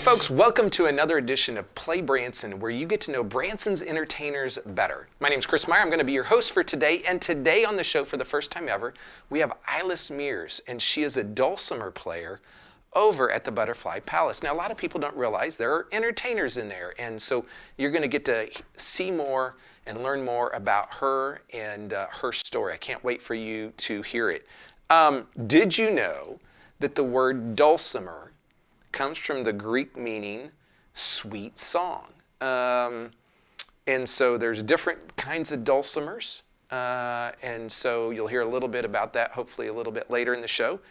Folks, welcome to another edition of Play Branson, where you get to know Branson's entertainers better. My name is Chris Meyer. I'm going to be your host for today, and today on the show, for the first time ever, we have Ilace Mears, and she is a dulcimer player over at the Butterfly Palace. Now, a lot of people don't realize there are entertainers in there, and so you're going to get to see more and learn more about her and her story. I can't wait for you to hear it. Did you know that the word dulcimer comes from the Greek meaning sweet song? And so there's different kinds of dulcimers, and so you'll hear a little bit about that, hopefully a little bit later in the show.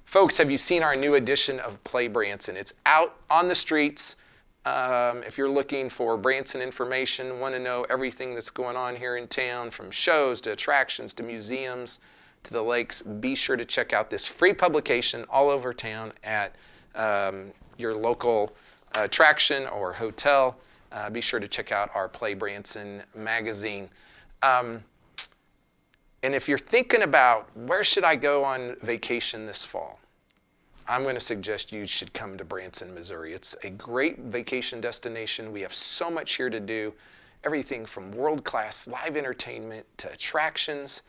Folks, have you seen our new edition of Play Branson? It's out on the streets. If you're looking for Branson information, want to know everything that's going on here in town, from shows to attractions to museums to the lakes, be sure to check out this free publication all over town at your local attraction or hotel. Be sure to check out our Play Branson magazine. And if you're thinking about where should I go on vacation this fall, I'm going to suggest you should come to Branson, Missouri. It's a great vacation destination. We have so much here to do, everything from world-class live entertainment to attractions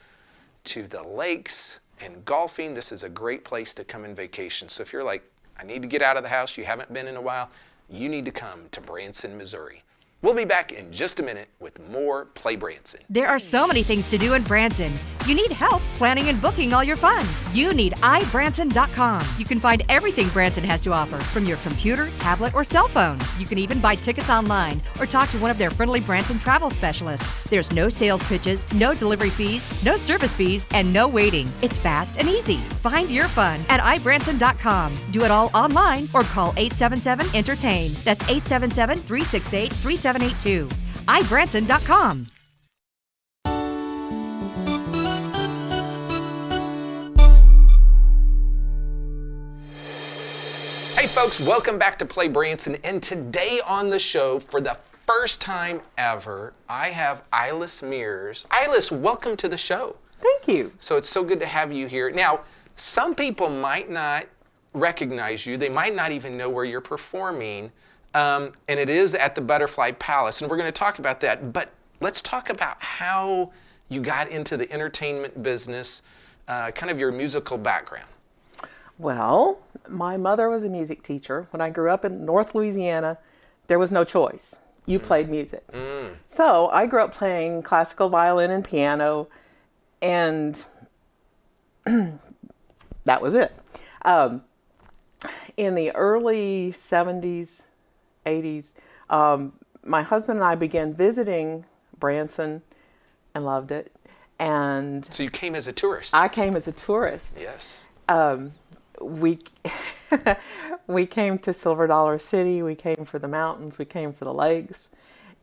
to the lakes and golfing. This is a great place to come and vacation. So if you're like, I need to get out of the house, you haven't been in a while, you need to come to Branson, Missouri. We'll be back in just a minute with more Play Branson. There are so many things to do in Branson. You need help planning and booking all your fun. You need iBranson.com. You can find everything Branson has to offer from your computer, tablet, or cell phone. You can even buy tickets online or talk to one of their friendly Branson travel specialists. There's no sales pitches, no delivery fees, no service fees, and no waiting. It's fast and easy. Find your fun at iBranson.com. Do it all online or call 877-ENTERTAIN. That's 877-368-3782. iBranson.com. Hey folks, welcome back to Play Branson, and today on the show, for the first time ever, I have Ilace Mears. Ilace, welcome to the show. Thank you. So it's so good to have you here. Now, some people might not recognize you. They might not even know where you're performing. And it is at the Butterfly Palace, and we're going to talk about that. But let's talk about how you got into the entertainment business, kind of your musical background. Well, my mother was a music teacher. When I grew up in North Louisiana, there was no choice. You played music. So I grew up playing classical violin and piano, and that was it. In the early 70s, 80s, my husband and I began visiting Branson and loved it. And so you came as a tourist? I came as a tourist. Yes. We we came to Silver Dollar City. We came for the mountains. We came for the lakes.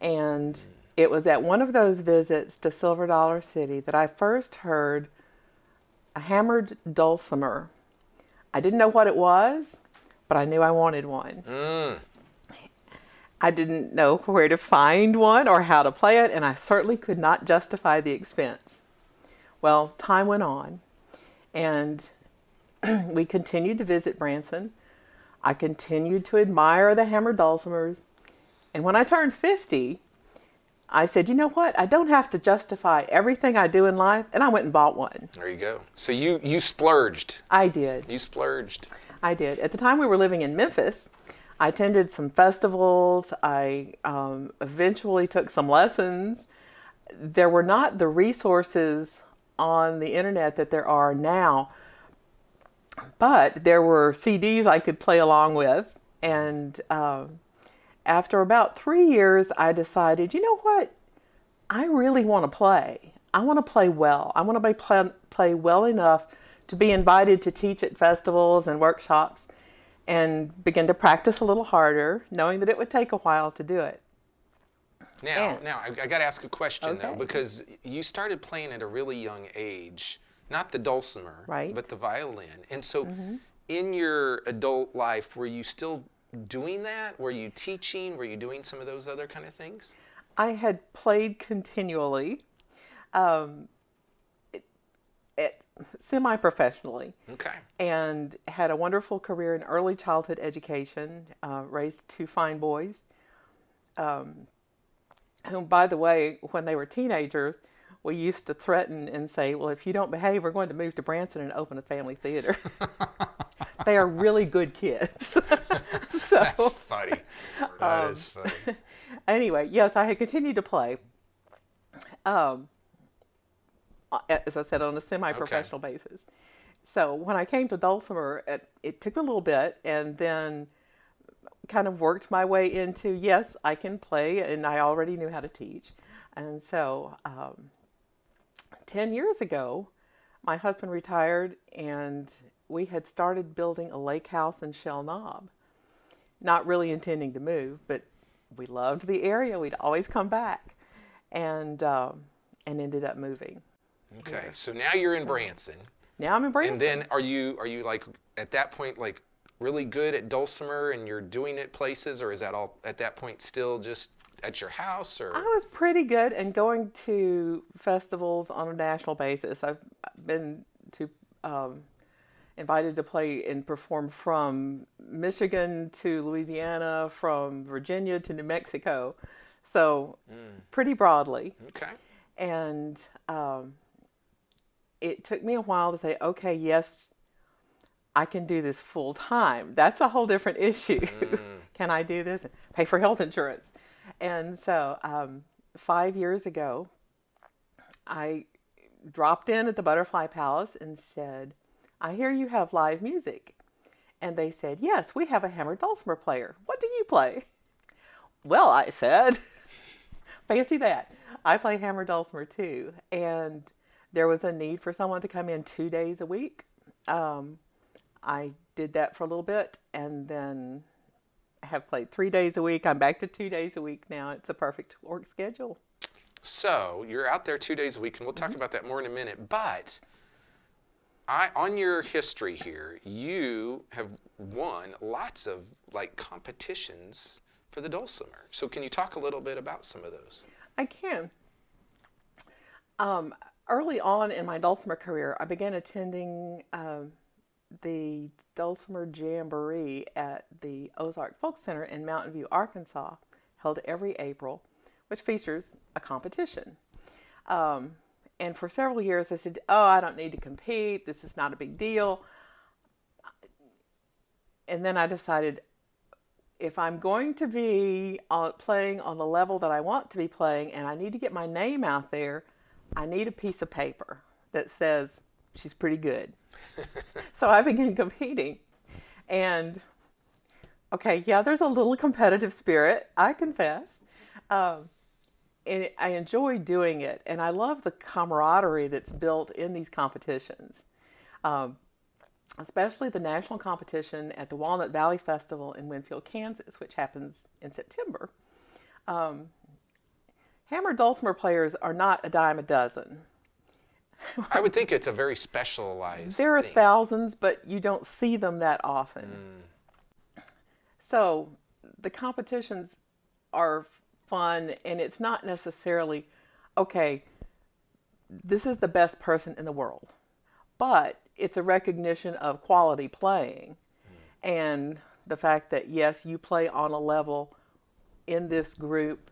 And it was at one of those visits to Silver Dollar City that I first heard a hammered dulcimer. I didn't know what it was, but I knew I wanted one. I didn't know where to find one or how to play it, and I certainly could not justify the expense. Well, time went on, and we continued to visit Branson. I continued to admire the hammered dulcimers, and when I turned 50, I said, you know what? I don't have to justify everything I do in life, and I went and bought one. There you go. So you splurged. I did. You splurged. I did. At the time we were living in Memphis, I attended some festivals. I eventually took some lessons. There were not the resources on the internet that there are now, but there were CDs I could play along with. And after about 3 years, I decided, you know what? I really want to play. I want to play well. I want to play well enough to be invited to teach at festivals and workshops, and begin to practice a little harder, knowing that it would take a while to do it. Now I got to ask a question, though, Okay. because you started playing at a really young age, not the dulcimer, Right. but the violin. And so in your adult life, were you still doing that? Were you teaching? Were you doing some of those other kind of things? I had played continually. semi-professionally. Okay. And had a wonderful career in early childhood education, raised two fine boys, whom, by the way, when they were teenagers, we used to threaten and say, well, if you don't behave, we're going to move to Branson and open a family theater. They are really good kids. So, That's funny. That is funny. anyway, yes, I had continued to play, as I said, on a semi-professional basis. So when I came to dulcimer, it took a little bit, and then kind of worked my way into, yes, I can play, and I already knew how to teach. And so 10 years ago, my husband retired, and we had started building a lake house in Shell Knob. Not really intending to move, but we loved the area. We'd always come back, and ended up moving. Okay, so now you're in Branson. Now I'm in Branson. And then are you like at that point like really good at dulcimer and you're doing it places, or is that all at that point still just at your house? Or I was pretty good and going to festivals on a national basis. I've been to invited to play and perform from Michigan to Louisiana, from Virginia to New Mexico, so pretty broadly. Okay. And it took me a while to say, okay, yes, I can do this full time. That's a whole different issue. Can I do this? Pay for health insurance. And so 5 years ago, I dropped in at the Butterfly Palace and said, I hear you have live music. And they said, yes, we have a hammered dulcimer player. What do you play? Well, I said, fancy that. I play hammered dulcimer too. And there was a need for someone to come in 2 days a week. I did that for a little bit, and then I have played 3 days a week. I'm back to 2 days a week now. It's a perfect work schedule. So you're out there 2 days a week, and we'll talk about that more in a minute. But on your history here, you have won lots of like competitions for the dulcimer. So can you talk a little bit about some of those? I can. Early on in my dulcimer career, I began attending the Dulcimer Jamboree at the Ozarks Folk Center in Mountain View, Arkansas, held every April, which features a competition. And for several years, I said, oh, I don't need to compete. This is not a big deal. And then I decided, if I'm going to be playing on the level that I want to be playing, and I need to get my name out there, I need a piece of paper that says she's pretty good. So I began competing. And, okay, yeah, there's a little competitive spirit, I confess. And I enjoy doing it, and I love the camaraderie that's built in these competitions, especially the national competition at the Walnut Valley Festival in Winfield, Kansas, which happens in September. Hammered dulcimer players are not a dime a dozen. I would think it's a very specialized There are thing. thousands, but you don't see them that often. So the competitions are fun, and it's not necessarily, okay, this is the best person in the world, but it's a recognition of quality playing and the fact that, yes, you play on a level in this group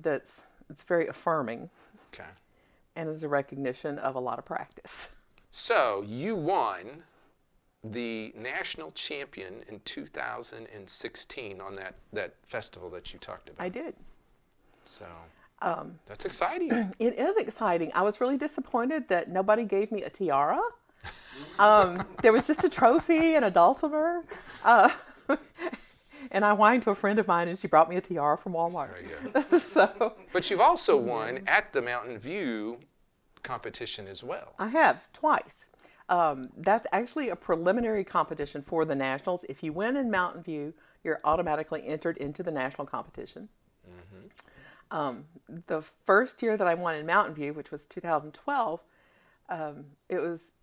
that's very affirming. Okay. And is a recognition of a lot of practice. So you won the national champion in 2016 on that festival that you talked about. I did. So that's exciting. It is exciting. I was really disappointed that nobody gave me a tiara. There was just a trophy and a dulcimer. And I whined to a friend of mine, and she brought me a tiara from Walmart. There you So But you've also won at the Mountain View competition as well. I have twice. That's actually a preliminary competition for the nationals. If you win in Mountain View, you're automatically entered into the national competition. The first year that I won in Mountain View, which was 2012, it was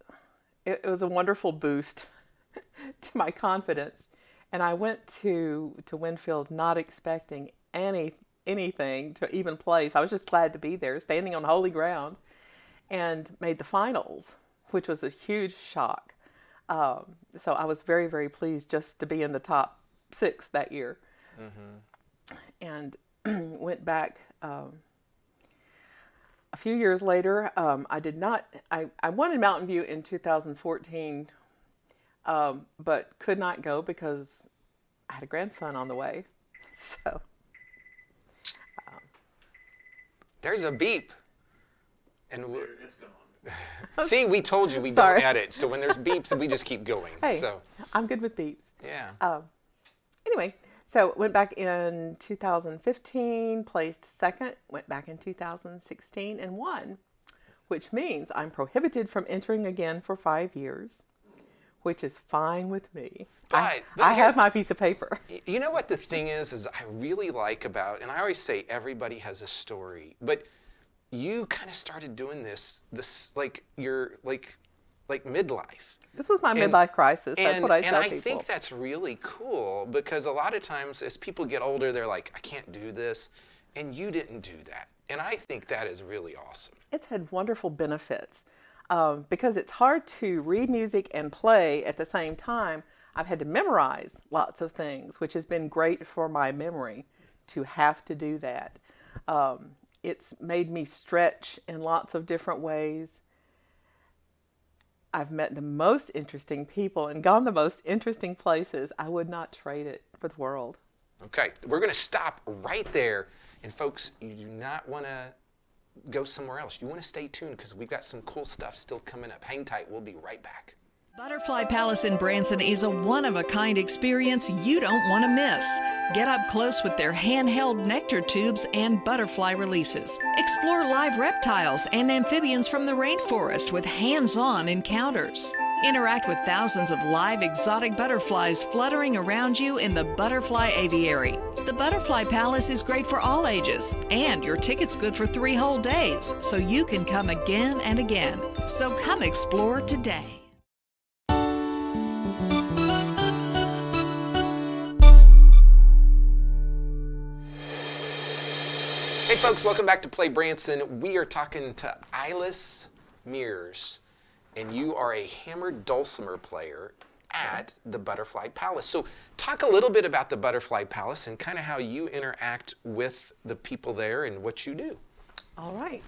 a wonderful boost to my confidence. And I went to Winfield not expecting anything to even place. I was just glad to be there, standing on holy ground, and made the finals, which was a huge shock. So I was very, very pleased just to be in the top 6 that year. And went back a few years later. I won in Mountain View in 2014, but could not go because I had a grandson on the way. So There's a beep. And It's gone. see, we told you we Sorry. don't edit. So when there's beeps, we just keep going. hey, So I'm good with beeps. yeah. Anyway, so went back in 2015, placed second, went back in 2016 and won, which means I'm prohibited from entering again for 5 years, which is fine with me. But I here- have my piece of paper. You know what the thing is I really like about, and I always say everybody has a story, but you kind of started doing this like you're like midlife. This was my midlife crisis. That's what I tell and I people. think that's really cool because a lot of times as people get older, they're like, I can't do this. And you didn't do that. And I think that is really awesome. It's had wonderful benefits because it's hard to read music and play at the same time. I've had to memorize lots of things, which has been great for my memory to have to do that. It's made me stretch in lots of different ways. I've met the most interesting people and gone the most interesting places. I would not trade it for the world. Okay, we're going to stop right there. And folks, you do not want to go somewhere else. You want to stay tuned because we've got some cool stuff still coming up. Hang tight. We'll be right back. Butterfly Palace in Branson is a one-of-a-kind experience you don't want to miss. Get up close with their handheld nectar tubes and butterfly releases. Explore live reptiles and amphibians from the rainforest with hands-on encounters. Interact with thousands of live exotic butterflies fluttering around you in the Butterfly Aviary. The Butterfly Palace is great for all ages, and your ticket's good for 3 whole days, so you can come again and again. So come explore today. Hey folks, welcome back to Play Branson. We are talking to Ilace Mears, and you are a hammered dulcimer player at the Butterfly Palace. So talk a little bit about the Butterfly Palace and kind of how you interact with the people there and what you do. All right.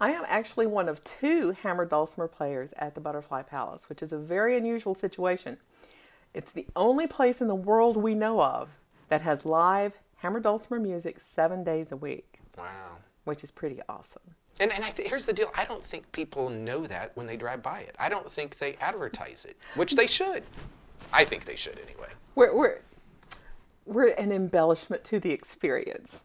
I am actually one of 2 hammered dulcimer players at the Butterfly Palace, which is a very unusual situation. It's the only place in the world we know of that has live hammered dulcimer music 7 days a week. Wow. Which is pretty awesome. And here's the deal. I don't think people know that when they drive by it. I don't think they advertise it, which they should. I think they should anyway. We're an embellishment to the experience.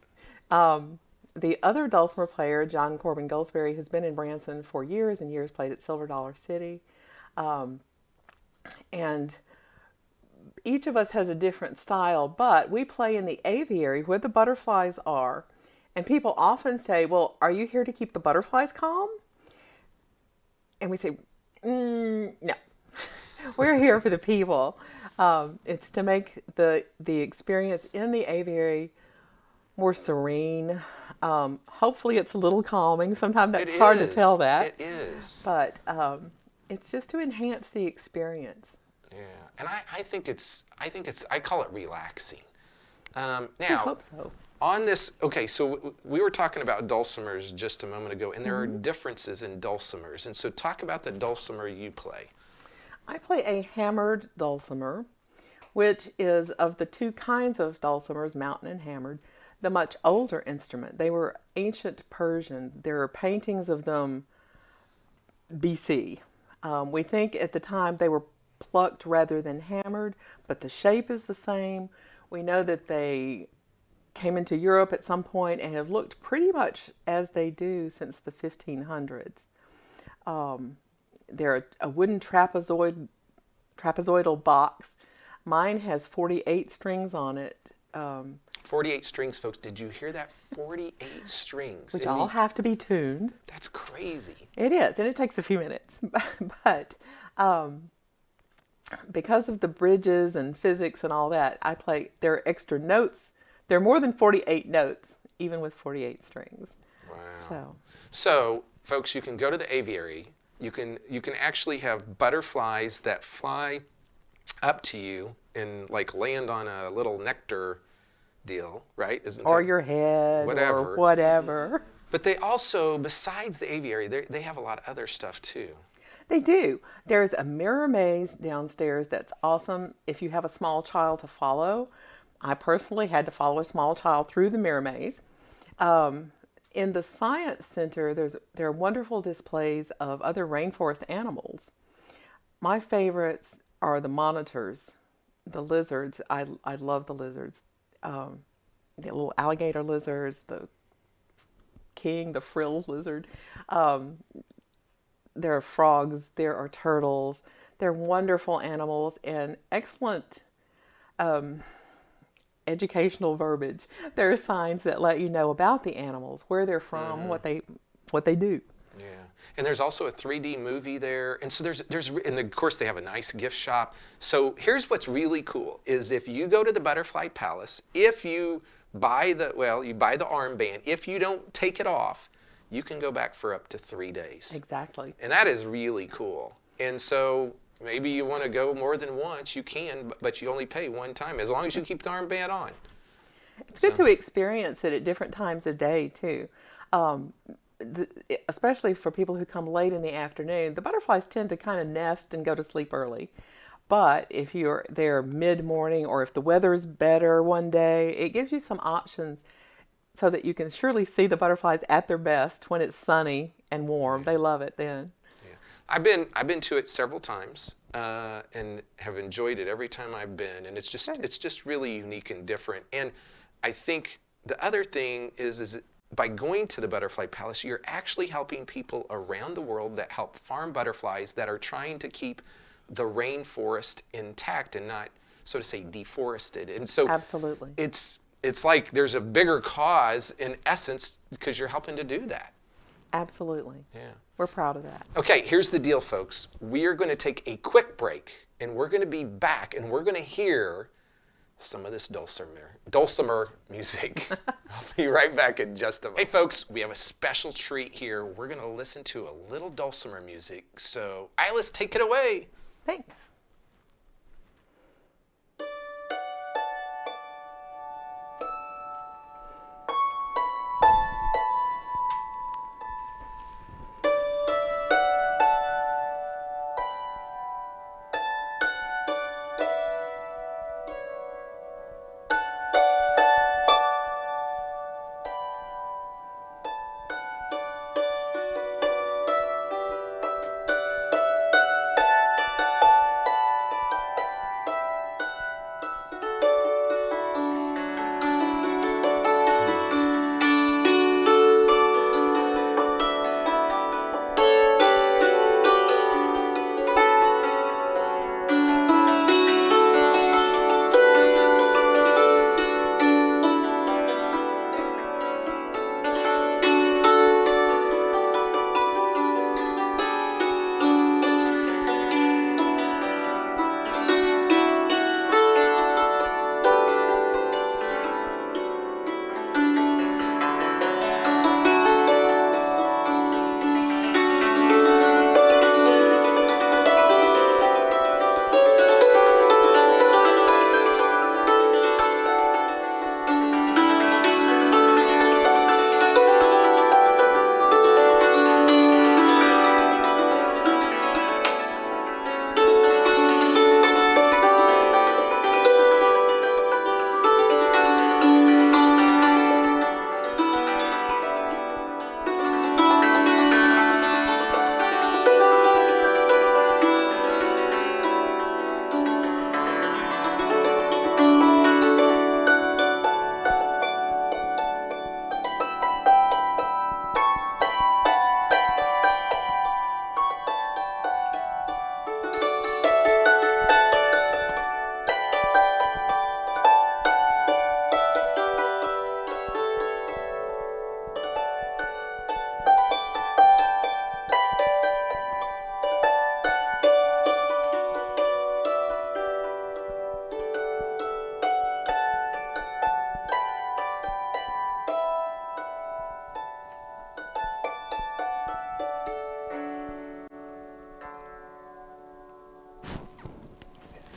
The other dulcimer player, John Corbin Goldsberry, has been in Branson for years and years, played at Silver Dollar City. And each of us has a different style, but we play in the aviary where the butterflies are. And people often say, well, are you here to keep the butterflies calm? And we say, no, we're here for the people. It's to make the experience in the aviary more serene. Hopefully it's a little calming. Sometimes that's hard to tell that. It is. But it's just to enhance the experience. Yeah, and I think I call it relaxing. Now, I hope so. On this, okay, so we were talking about dulcimers just a moment ago, and there are differences in dulcimers. And so talk about the dulcimer you play. I play a hammered dulcimer, which is of the 2 kinds of dulcimers, mountain and hammered, the much older instrument. They were ancient Persian. There are paintings of them BC. We think at the time they were plucked rather than hammered, but the shape is the same. We know that they came into Europe at some point and have looked pretty much as they do since the 1500s. They're a wooden trapezoidal box. Mine has 48 strings on it. 48 strings, folks. Did you hear that? 48 strings. Which all have to be tuned. That's crazy. It is, and it takes a few minutes. But because of the bridges and physics and all that, there are extra notes. There are more than 48 notes, even with 48 strings. Wow. So, folks, you can go to the aviary You can actually have butterflies that fly up to you and like land on a little nectar deal, right? Isn't Or it? your head, Whatever. or whatever. But they also, besides the aviary, they have a lot of other stuff too. They do. There's a mirror maze downstairs that's awesome if you have a small child to follow. I personally had to follow a small child through the mirror maze. In the Science Center, there are wonderful displays of other rainforest animals. My favorites are the monitors, the lizards. I love the lizards. The little alligator lizards, the the frilled lizard. There are frogs, there are turtles. They're wonderful animals and excellent educational verbiage. There are signs that let you know about the animals, where they're from, what they do. Yeah, and there's also a 3D movie there, and so and of course they have a nice gift shop. So here's what's really cool: is if you go to the Butterfly Palace, if you buy the armband, if you don't take it off, you can go back for up to 3 days. Exactly. And that is really cool. And so maybe you want to go more than once, you can, but you only pay one time as long as you keep the armband on. It's good to experience it at different times of day too. Especially for people who come late in the afternoon, the butterflies tend to kind of nest and go to sleep early. But if you're there mid-morning or if the weather's better one day, it gives you some options so that you can surely see the butterflies at their best when it's sunny and warm. They love it then. Yeah. I've been to it several times and have enjoyed it every time I've been, and it's just really unique and different. And I think the other thing is by going to the Butterfly Palace, you're actually helping people around the world that help farm butterflies that are trying to keep the rainforest intact and not, so to say, deforested. And so Absolutely. It's like there's a bigger cause in essence because you're helping to do that. Absolutely. Yeah. We're proud of that. Okay, here's the deal, folks. We are going to take a quick break, and we're going to be back, and we're going to hear some of this dulcimer music. I'll be right back in just a moment. Hey, folks, we have a special treat here. We're going to listen to a little dulcimer music. So, Ilace, take it away. Thanks.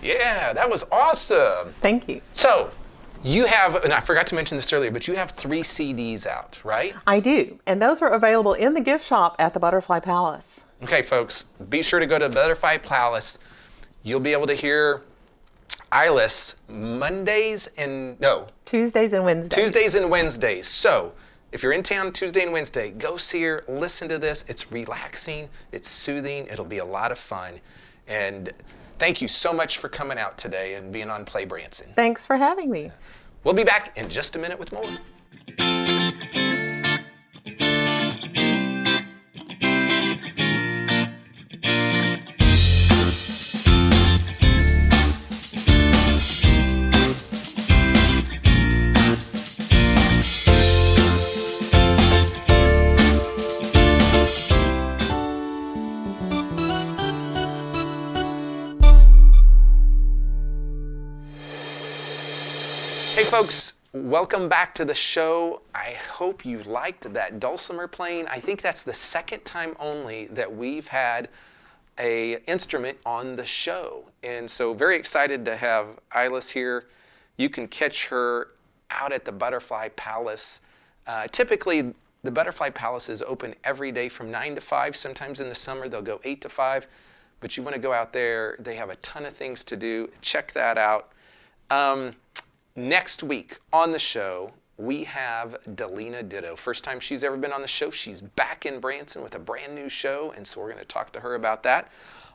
Yeah, that was awesome. Thank you. So, you have, and I forgot to mention this earlier, but you have 3 CDs out, right? I do. And those are available in the gift shop at the Butterfly Palace. Okay, folks, be sure to go to Butterfly Palace. You'll be able to hear Ilace Tuesdays and Wednesdays. Tuesdays and Wednesdays. So, if you're in town Tuesday and Wednesday, go see her, listen to this. It's relaxing, it's soothing, it'll be a lot of fun. And thank you so much for coming out today and being on Play Branson. Thanks for having me. We'll be back in just a minute with more. Hey folks, welcome back to the show. I hope you liked that dulcimer playing. I think that's the second time only that we've had a instrument on the show. And so very excited to have Ilace here. You can catch her out at the Butterfly Palace. Typically, the Butterfly Palace is open every day from 9 to 5. Sometimes in the summer, they'll go 8 to 5. But you want to go out there. They have a ton of things to do. Check that out. Next week on the show, we have Delina Ditto. First time she's ever been on the show. She's back in Branson with a brand new show, and so we're going to talk to her about that.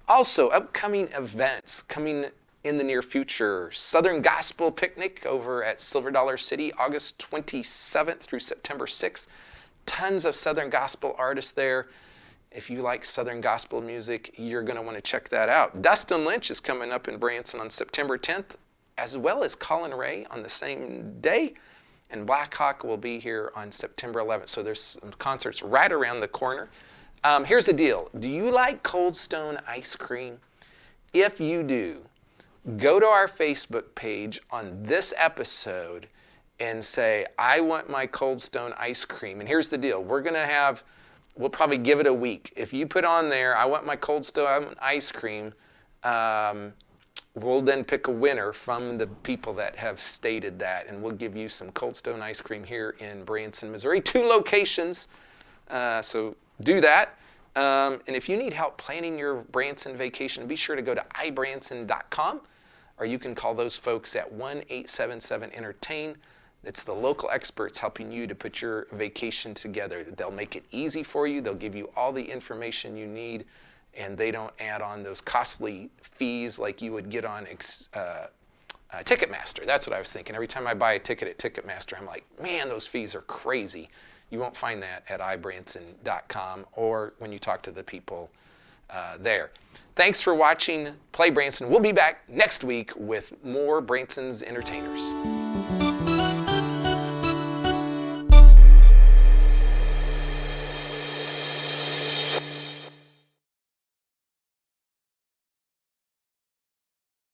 Also, upcoming events coming in the near future. Southern Gospel Picnic over at Silver Dollar City, August 27th through September 6th. Tons of Southern Gospel artists there. If you like Southern Gospel music, you're going to want to check that out. Dustin Lynch is coming up in Branson on September 10th. As well as Colin Ray on the same day. And Black Hawk will be here on September 11th. So there's some concerts right around the corner. Here's the deal. Do you like Cold Stone ice cream? If you do, go to our Facebook page on this episode and say, I want my Cold Stone ice cream. And here's the deal. We'll probably give it a week. If you put on there, I want my Cold Stone ice cream, we'll then pick a winner from the people that have stated that, and we'll give you some Cold Stone ice cream here in Branson, Missouri. 2 locations, so do that. And if you need help planning your Branson vacation, be sure to go to ibranson.com, or you can call those folks at 1-877-ENTERTAIN. It's the local experts helping you to put your vacation together. They'll make it easy for you. They'll give you all the information you need, and they don't add on those costly fees like you would get on Ticketmaster. That's what I was thinking. Every time I buy a ticket at Ticketmaster, I'm like, man, those fees are crazy. You won't find that at ibranson.com or when you talk to the people there. Thanks for watching Play Branson. We'll be back next week with more Branson's entertainers.